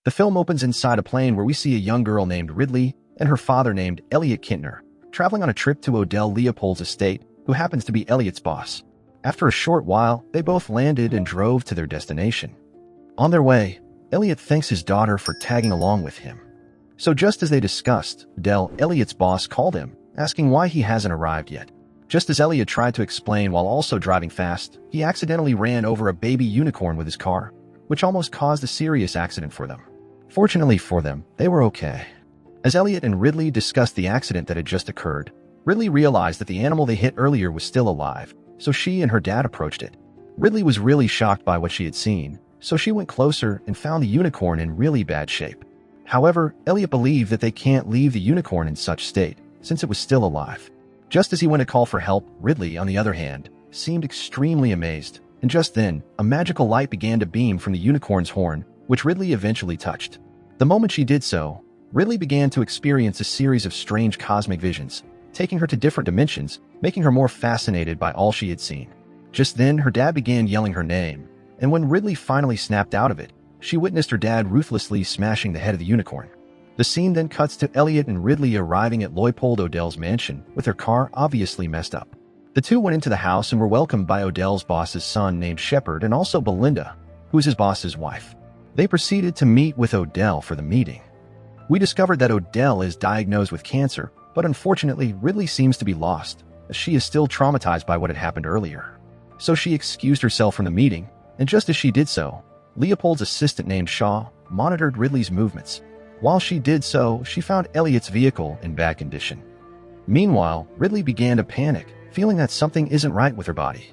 The film opens inside a plane where we see a young girl named Ridley and her father named Elliot Kintner traveling on a trip to Odell Leopold's estate, who happens to be Elliot's boss. After a short while, they both landed and drove to their destination. On their way, Elliot thanks his daughter for tagging along with him. So just as they discussed, Odell, Elliot's boss, called him, asking why he hasn't arrived yet. Just as Elliot tried to explain while also driving fast, he accidentally ran over a baby unicorn with his car, which almost caused a serious accident for them. Fortunately for them, they were okay. As Elliot and Ridley discussed the accident that had just occurred, Ridley realized that the animal they hit earlier was still alive, so she and her dad approached it. Ridley was really shocked by what she had seen, so she went closer and found the unicorn in really bad shape. However, Elliot believed that they can't leave the unicorn in such state, since it was still alive. Just as he went to call for help, Ridley, on the other hand, seemed extremely amazed, and just then, a magical light began to beam from the unicorn's horn, which Ridley eventually touched. The moment she did so, Ridley began to experience a series of strange cosmic visions, taking her to different dimensions, making her more fascinated by all she had seen. Just then, her dad began yelling her name, and when Ridley finally snapped out of it, she witnessed her dad ruthlessly smashing the head of the unicorn. The scene then cuts to Elliot and Ridley arriving at Leopold Odell's mansion, with their car obviously messed up. The two went into the house and were welcomed by Odell's boss's son named Shepard and also Belinda, who is his boss's wife. They proceeded to meet with Odell for the meeting. We discovered that Odell is diagnosed with cancer, but unfortunately Ridley seems to be lost, as she is still traumatized by what had happened earlier. So she excused herself from the meeting, and just as she did so, Leopold's assistant named Shaw monitored Ridley's movements. While she did so, she found Elliot's vehicle in bad condition. Meanwhile, Ridley began to panic, feeling that something isn't right with her body.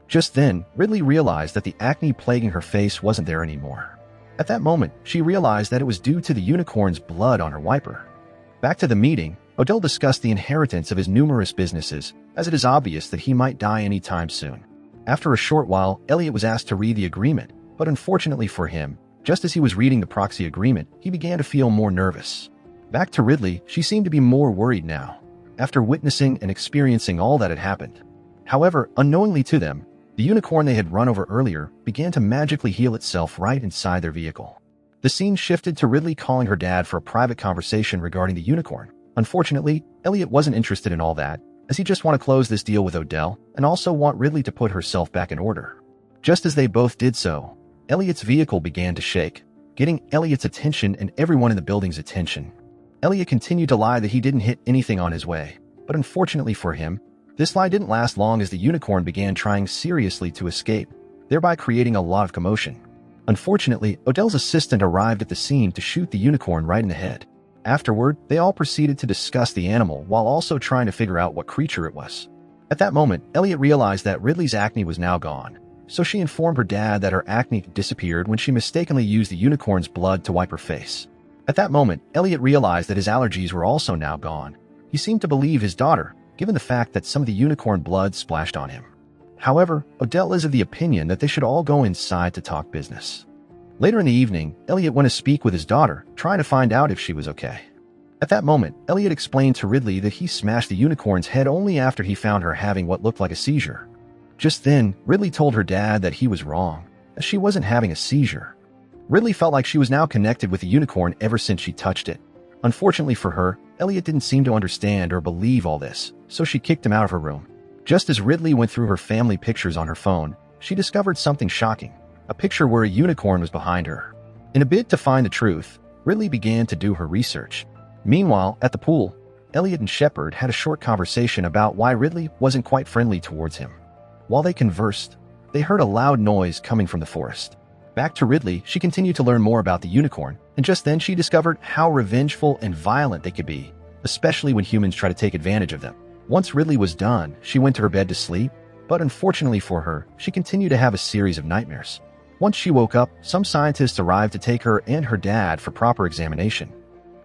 Just then, Ridley realized that the acne plaguing her face wasn't there anymore. At that moment, she realized that it was due to the unicorn's blood on her wiper. Back to the meeting, Odell discussed the inheritance of his numerous businesses, as it is obvious that he might die anytime soon. After a short while, Elliot was asked to read the agreement, but unfortunately for him, just as he was reading the proxy agreement, he began to feel more nervous. Back to Ridley, she seemed to be more worried now, after witnessing and experiencing all that had happened. However, unknowingly to them, the unicorn they had run over earlier began to magically heal itself right inside their vehicle. The scene shifted to Ridley calling her dad for a private conversation regarding the unicorn. Unfortunately, Elliot wasn't interested in all that, as he just wanted to close this deal with Odell and also want Ridley to put herself back in order. Just as they both did so, Elliot's vehicle began to shake, getting Elliot's attention and everyone in the building's attention. Elliot continued to lie that he didn't hit anything on his way, but unfortunately for him, this lie didn't last long as the unicorn began trying seriously to escape, thereby creating a lot of commotion. Unfortunately, Odell's assistant arrived at the scene to shoot the unicorn right in the head. Afterward, they all proceeded to discuss the animal while also trying to figure out what creature it was. At that moment, Elliot realized that Ridley's acne was now gone, so she informed her dad that her acne disappeared when she mistakenly used the unicorn's blood to wipe her face. At that moment, Elliot realized that his allergies were also now gone. He seemed to believe his daughter, given the fact that some of the unicorn blood splashed on him. However, Odell is of the opinion that they should all go inside to talk business. Later in the evening, Elliot went to speak with his daughter, trying to find out if she was okay. At that moment, Elliot explained to Ridley that he smashed the unicorn's head only after he found her having what looked like a seizure. Just then, Ridley told her dad that he was wrong, as she wasn't having a seizure. Ridley felt like she was now connected with the unicorn ever since she touched it. Unfortunately for her, Elliot didn't seem to understand or believe all this, so she kicked him out of her room. Just as Ridley went through her family pictures on her phone, she discovered something shocking, a picture where a unicorn was behind her. In a bid to find the truth, Ridley began to do her research. Meanwhile, at the pool, Elliot and Shepard had a short conversation about why Ridley wasn't quite friendly towards him. While they conversed, they heard a loud noise coming from the forest. Back to Ridley, she continued to learn more about the unicorn, and just then she discovered how revengeful and violent they could be, especially when humans try to take advantage of them. Once Ridley was done, she went to her bed to sleep, but unfortunately for her, she continued to have a series of nightmares. Once she woke up, some scientists arrived to take her and her dad for proper examination.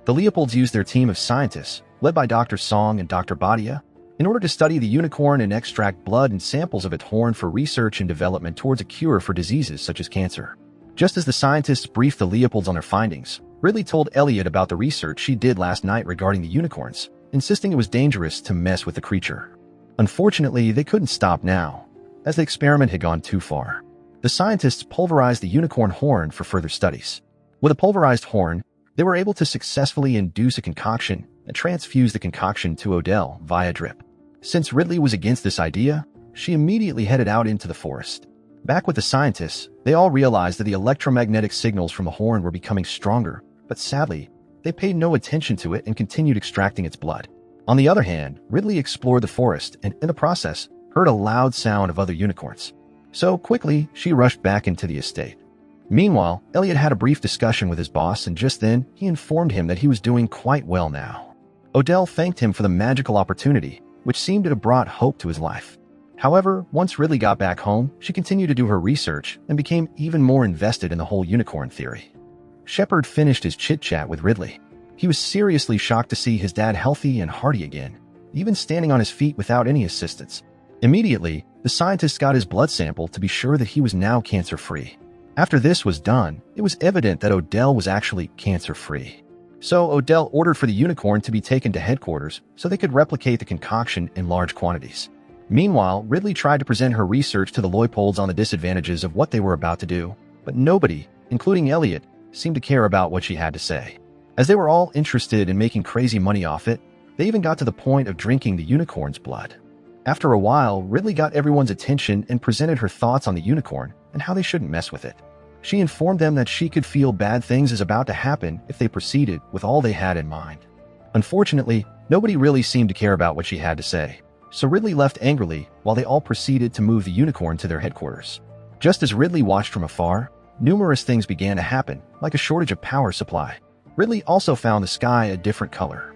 The Leopolds used their team of scientists, led by Dr. Song and Dr. Badia, in order to study the unicorn and extract blood and samples of its horn for research and development towards a cure for diseases such as cancer. Just as the scientists briefed the Leopolds on their findings, Ridley told Elliot about the research she did last night regarding the unicorns, insisting it was dangerous to mess with the creature. Unfortunately, they couldn't stop now, as the experiment had gone too far. The scientists pulverized the unicorn horn for further studies. With a pulverized horn, they were able to successfully induce a concoction and transfuse the concoction to Odell via drip. Since Ridley was against this idea, she immediately headed out into the forest. Back with the scientists, they all realized that the electromagnetic signals from the horn were becoming stronger, but sadly, they paid no attention to it and continued extracting its blood. On the other hand, Ridley explored the forest and, in the process, heard a loud sound of other unicorns. So quickly, she rushed back into the estate. Meanwhile, Elliot had a brief discussion with his boss, and just then, he informed him that he was doing quite well now. Odell thanked him for the magical opportunity, which seemed to have brought hope to his life. However, once Ridley got back home, she continued to do her research and became even more invested in the whole unicorn theory. Shepard finished his chit-chat with Ridley. He was seriously shocked to see his dad healthy and hearty again, even standing on his feet without any assistance. Immediately, the scientist got his blood sample to be sure that he was now cancer-free. After this was done, it was evident that Odell was actually cancer-free. So Odell ordered for the unicorn to be taken to headquarters so they could replicate the concoction in large quantities. Meanwhile, Ridley tried to present her research to the Leupolds on the disadvantages of what they were about to do, but nobody, including Elliot, seemed to care about what she had to say. As they were all interested in making crazy money off it, they even got to the point of drinking the unicorn's blood. After a while, Ridley got everyone's attention and presented her thoughts on the unicorn and how they shouldn't mess with it. She informed them that she could feel bad things is about to happen if they proceeded with all they had in mind. Unfortunately, nobody really seemed to care about what she had to say, so Ridley left angrily while they all proceeded to move the unicorn to their headquarters. Just as Ridley watched from afar, numerous things began to happen, like a shortage of power supply. Ridley also found the sky a different color.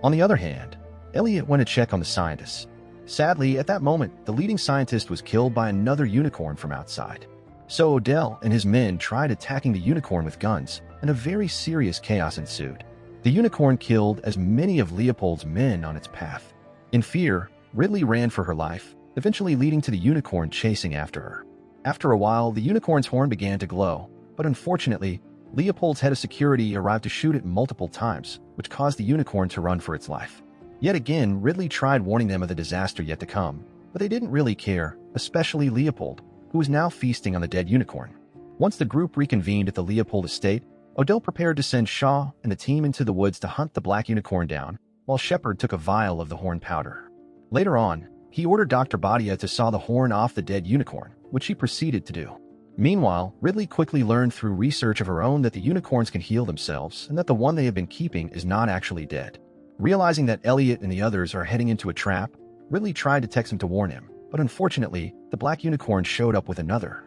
On the other hand, Elliot went to check on the scientists. Sadly, at that moment, the leading scientist was killed by another unicorn from outside. So Odell and his men tried attacking the unicorn with guns, and a very serious chaos ensued. The unicorn killed as many of Leopold's men on its path. In fear, Ridley ran for her life, eventually leading to the unicorn chasing after her. After a while, the unicorn's horn began to glow, but unfortunately, Leopold's head of security arrived to shoot it multiple times, which caused the unicorn to run for its life. Yet again, Ridley tried warning them of the disaster yet to come, but they didn't really care, especially Leopold, who was now feasting on the dead unicorn. Once the group reconvened at the Leopold estate, Odell prepared to send Shaw and the team into the woods to hunt the black unicorn down, while Shepard took a vial of the horn powder. Later on, he ordered Dr. Badia to saw the horn off the dead unicorn, which he proceeded to do. Meanwhile, Ridley quickly learned through research of her own that the unicorns can heal themselves and that the one they have been keeping is not actually dead. Realizing that Elliot and the others are heading into a trap, Ridley tried to text him to warn him, but unfortunately, the black unicorn showed up with another.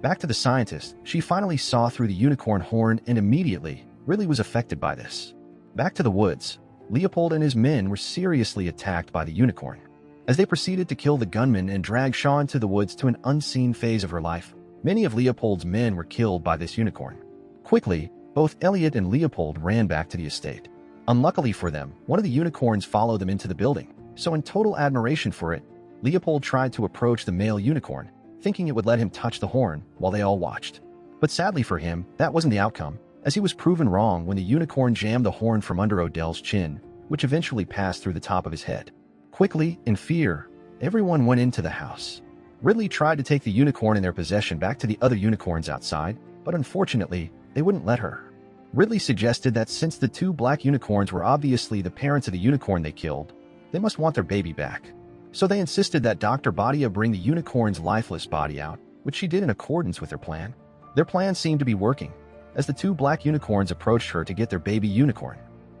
Back to the scientist, she finally saw through the unicorn horn and immediately, Ridley was affected by this. Back to the woods, Leopold and his men were seriously attacked by the unicorn. As they proceeded to kill the gunman and drag Shaw into the woods to an unseen phase of her life, many of Leopold's men were killed by this unicorn. Quickly, both Elliot and Leopold ran back to the estate. Unluckily for them, one of the unicorns followed them into the building, so in total admiration for it, Leopold tried to approach the male unicorn, thinking it would let him touch the horn while they all watched. But sadly for him, that wasn't the outcome, as he was proven wrong when the unicorn jammed the horn from under Odell's chin, which eventually passed through the top of his head. Quickly, in fear, everyone went into the house. Ridley tried to take the unicorn in their possession back to the other unicorns outside, but unfortunately, they wouldn't let her. Ridley suggested that since the two black unicorns were obviously the parents of the unicorn they killed, they must want their baby back. So they insisted that Dr. Badia bring the unicorn's lifeless body out, which she did in accordance with their plan. Their plan seemed to be working, as the two black unicorns approached her to get their baby unicorn.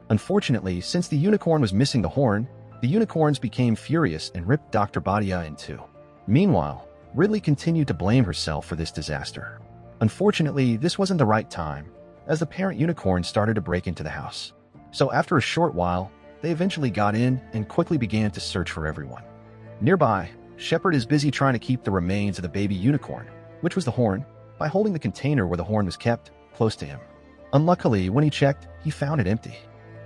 Unfortunately, since the unicorn was missing the horn, the unicorns became furious and ripped Dr. Badia in two. Meanwhile, Ridley continued to blame herself for this disaster. Unfortunately, this wasn't the right time, as the parent unicorn started to break into the house. So after a short while, they eventually got in and quickly began to search for everyone. Nearby, Shepard is busy trying to keep the remains of the baby unicorn, which was the horn, by holding the container where the horn was kept close to him. Unluckily, when he checked, he found it empty.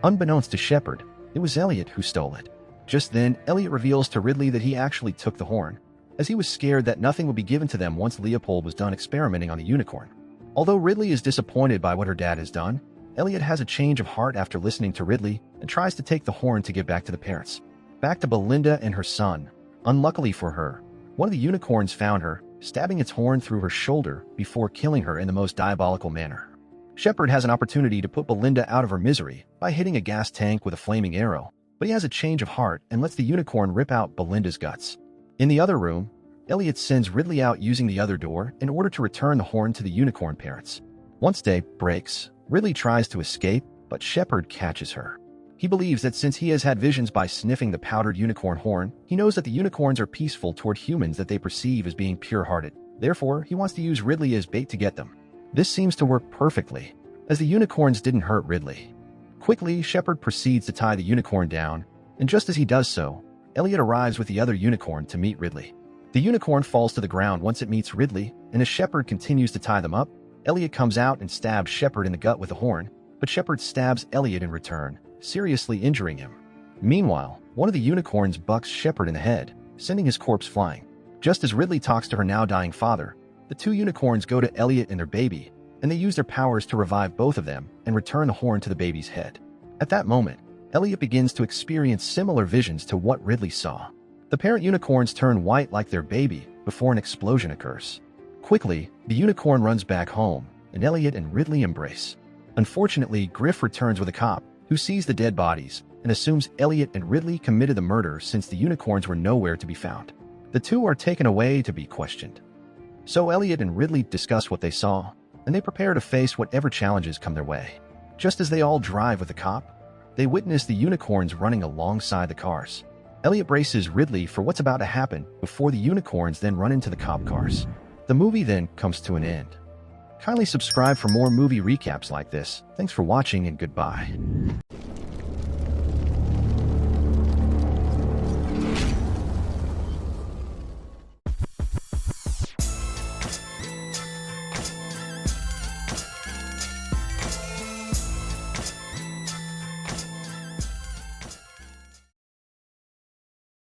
Unbeknownst to Shepard, it was Elliot who stole it. Just then, Elliot reveals to Ridley that he actually took the horn, as he was scared that nothing would be given to them once Leopold was done experimenting on the unicorn. Although Ridley is disappointed by what her dad has done, Elliot has a change of heart after listening to Ridley and tries to take the horn to get back to the parents. Back to Belinda and her son. Unluckily for her, one of the unicorns found her, stabbing its horn through her shoulder before killing her in the most diabolical manner. Shepard has an opportunity to put Belinda out of her misery by hitting a gas tank with a flaming arrow, but he has a change of heart and lets the unicorn rip out Belinda's guts. In the other room, Elliot sends Ridley out using the other door in order to return the horn to the unicorn parents. Once day breaks, Ridley tries to escape, but Shepard catches her. He believes that since he has had visions by sniffing the powdered unicorn horn, he knows that the unicorns are peaceful toward humans that they perceive as being pure-hearted. Therefore, he wants to use Ridley as bait to get them. This seems to work perfectly, as the unicorns didn't hurt Ridley. Quickly, Shepard proceeds to tie the unicorn down, and just as he does so, Elliot arrives with the other unicorn to meet Ridley. The unicorn falls to the ground once it meets Ridley, and as Shepard continues to tie them up, Elliot comes out and stabs Shepard in the gut with the horn, but Shepard stabs Elliot in return, seriously injuring him. Meanwhile, one of the unicorns bucks Shepard in the head, sending his corpse flying. Just as Ridley talks to her now dying father, the two unicorns go to Elliot and their baby, and they use their powers to revive both of them and return the horn to the baby's head. At that moment, Elliot begins to experience similar visions to what Ridley saw. The parent unicorns turn white like their baby before an explosion occurs. Quickly, the unicorn runs back home, and Elliot and Ridley embrace. Unfortunately, Griff returns with a cop, who sees the dead bodies and assumes Elliot and Ridley committed the murder since the unicorns were nowhere to be found. The two are taken away to be questioned. So Elliot and Ridley discuss what they saw, and they prepare to face whatever challenges come their way. Just as they all drive with the cop, they witness the unicorns running alongside the cars. Elliot braces Ridley for what's about to happen before the unicorns then run into the cop cars. The movie then comes to an end. Kindly subscribe for more movie recaps like this. Thanks for watching and goodbye.